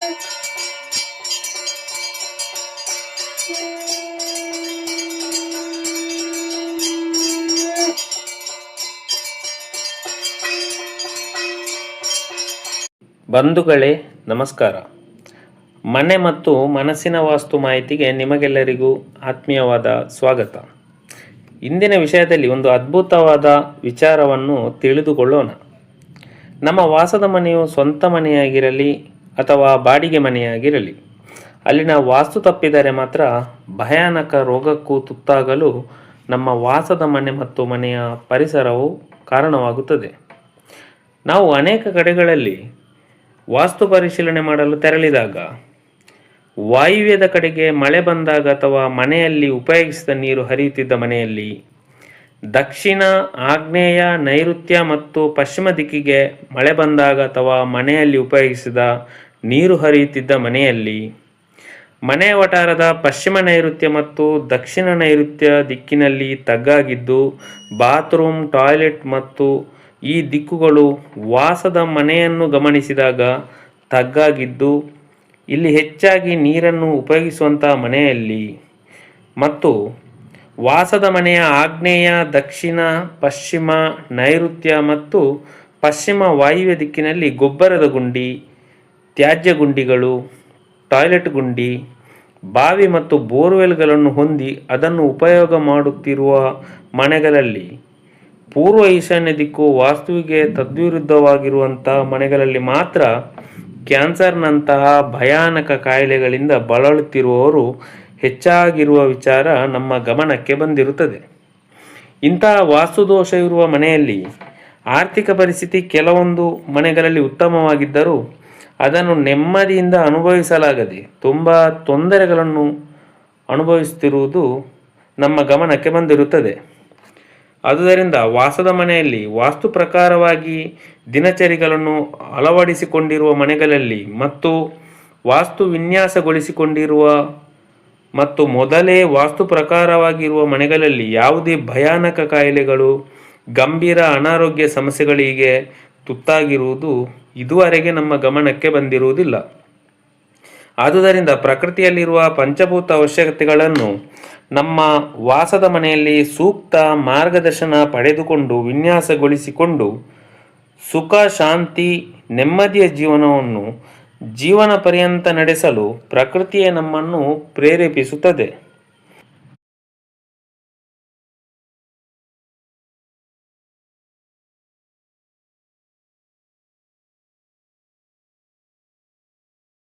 ಬಂಧುಗಳೇ ನಮಸ್ಕಾರ. ಮನೆ ಮತ್ತು ಮನಸ್ಸಿನ ವಾಸ್ತು ಮಾಹಿತಿಗೆ ನಿಮಗೆಲ್ಲರಿಗೂ ಆತ್ಮೀಯವಾದ ಸ್ವಾಗತ. ಇಂದಿನ ವಿಷಯದಲ್ಲಿ ಒಂದು ಅದ್ಭುತವಾದ ವಿಚಾರವನ್ನು ತಿಳಿದುಕೊಳ್ಳೋಣ. ನಮ್ಮ ವಾಸದ ಮನೆಯು ಸ್ವಂತ ಮನೆಯಾಗಿರಲಿ ಅಥವಾ ಬಾಡಿಗೆ ಮನೆಯಾಗಿರಲಿ, ಅಲ್ಲಿನ ವಾಸ್ತು ತಪ್ಪಿದರೆ ಮಾತ್ರ ಭಯಾನಕ ರೋಗಕ್ಕೂ ತುತ್ತಾಗಲು ನಮ್ಮ ವಾಸದ ಮನೆ ಮತ್ತು ಮನೆಯ ಪರಿಸರವು ಕಾರಣವಾಗುತ್ತದೆ. ನಾವು ಅನೇಕ ಕಡೆಗಳಲ್ಲಿ ವಾಸ್ತು ಪರಿಶೀಲನೆ ಮಾಡಲು ತೆರಳಿದಾಗ ವಾಯುವ್ಯದ ಕಡೆಗೆ ಮಳೆ ಬಂದಾಗ ಅಥವಾ ಮನೆಯಲ್ಲಿ ಉಪಯೋಗಿಸಿದ ನೀರು ಹರಿಯುತ್ತಿದ್ದ ಮನೆಯಲ್ಲಿ, ದಕ್ಷಿಣ, ಆಗ್ನೇಯ, ನೈಋತ್ಯ ಮತ್ತು ಪಶ್ಚಿಮ ದಿಕ್ಕಿಗೆ ಮಳೆ ಬಂದಾಗ ಅಥವಾ ಮನೆಯಲ್ಲಿ ಉಪಯೋಗಿಸಿದ ನೀರು ಹರಿಯುತ್ತಿದ್ದ ಮನೆಯಲ್ಲಿ, ಮನೆಯ ವಠಾರದ ಪಶ್ಚಿಮ ನೈಋತ್ಯ ಮತ್ತು ದಕ್ಷಿಣ ನೈಋತ್ಯ ದಿಕ್ಕಿನಲ್ಲಿ ತಗ್ಗಾಗಿದ್ದು, ಬಾತ್ರೂಮ್, ಟಾಯ್ಲೆಟ್ ಮತ್ತು ಈ ದಿಕ್ಕುಗಳು ವಾಸದ ಮನೆಯನ್ನು ಗಮನಿಸಿದಾಗ ತಗ್ಗಾಗಿದ್ದು, ಇಲ್ಲಿ ಹೆಚ್ಚಾಗಿ ನೀರನ್ನು ಉಪಯೋಗಿಸುವಂತಹ ಮನೆಯಲ್ಲಿ ಮತ್ತು ವಾಸದ ಮನೆಯ ಆಗ್ನೇಯ, ದಕ್ಷಿಣ, ಪಶ್ಚಿಮ, ನೈಋತ್ಯ ಮತ್ತು ಪಶ್ಚಿಮ ವಾಯುವ್ಯ ದಿಕ್ಕಿನಲ್ಲಿ ಗೊಬ್ಬರದ ಗುಂಡಿ, ತ್ಯಾಜ್ಯ ಗುಂಡಿಗಳು, ಟಾಯ್ಲೆಟ್ ಗುಂಡಿ, ಬಾವಿ ಮತ್ತು ಬೋರ್ವೆಲ್ಗಳನ್ನು ಹೊಂದಿ ಅದನ್ನು ಉಪಯೋಗ ಮಾಡುತ್ತಿರುವ ಮನೆಗಳಲ್ಲಿ, ಪೂರ್ವ ಈಶಾನ್ಯ ದಿಕ್ಕು ವಾಸ್ತುವಿಗೆ ತದ್ವಿರುದ್ಧವಾಗಿರುವಂಥ ಮನೆಗಳಲ್ಲಿ ಮಾತ್ರ ಕ್ಯಾನ್ಸರ್ನಂತಹ ಭಯಾನಕ ಕಾಯಿಲೆಗಳಿಂದ ಬಳಲುತ್ತಿರುವವರು ಹೆಚ್ಚಾಗಿರುವ ವಿಚಾರ ನಮ್ಮ ಗಮನಕ್ಕೆ ಬಂದಿರುತ್ತದೆ. ಇಂತಹ ವಾಸ್ತುದೋಷ ಇರುವ ಮನೆಯಲ್ಲಿ ಆರ್ಥಿಕ ಪರಿಸ್ಥಿತಿ ಕೆಲವೊಂದು ಮನೆಗಳಲ್ಲಿ ಉತ್ತಮವಾಗಿದ್ದರೂ ಅದನ್ನು ನೆಮ್ಮದಿಯಿಂದ ಅನುಭವಿಸಲಾಗದೆ ತುಂಬ ತೊಂದರೆಗಳನ್ನು ಅನುಭವಿಸುತ್ತಿರುವುದು ನಮ್ಮ ಗಮನಕ್ಕೆ ಬಂದಿರುತ್ತದೆ. ಆದುದರಿಂದ ವಾಸದ ಮನೆಯಲ್ಲಿ ವಾಸ್ತು ಪ್ರಕಾರವಾಗಿ ದಿನಚರಿಗಳನ್ನು ಅಳವಡಿಸಿಕೊಂಡಿರುವ ಮನೆಗಳಲ್ಲಿ ಮತ್ತು ವಾಸ್ತು ವಿನ್ಯಾಸಗೊಳಿಸಿಕೊಂಡಿರುವ ಮತ್ತು ಮೊದಲೇ ವಾಸ್ತು ಪ್ರಕಾರವಾಗಿರುವ ಮನೆಗಳಲ್ಲಿ ಯಾವುದೇ ಭಯಾನಕ ಕಾಯಿಲೆಗಳು, ಗಂಭೀರ ಅನಾರೋಗ್ಯ ಸಮಸ್ಯೆಗಳಿಗೆ ತುತ್ತಾಗಿರುವುದು ಇದುವರೆಗೆ ನಮ್ಮ ಗಮನಕ್ಕೆ ಬಂದಿರುವುದಿಲ್ಲ. ಆದುದರಿಂದ ಪ್ರಕೃತಿಯಲ್ಲಿರುವ ಪಂಚಭೂತ ಅವಶ್ಯಕತೆಗಳನ್ನು ನಮ್ಮ ವಾಸದ ಮನೆಯಲ್ಲಿ ಸೂಕ್ತ ಮಾರ್ಗದರ್ಶನ ಪಡೆದುಕೊಂಡು ವಿನ್ಯಾಸಗೊಳಿಸಿಕೊಂಡು ಸುಖ, ಶಾಂತಿ, ನೆಮ್ಮದಿಯ ಜೀವನ ಪರ್ಯಂತ ನಡೆಸಲು ಪ್ರಕೃತಿಯೇ ನಮ್ಮನ್ನು ಪ್ರೇರೇಪಿಸುತ್ತದೆ.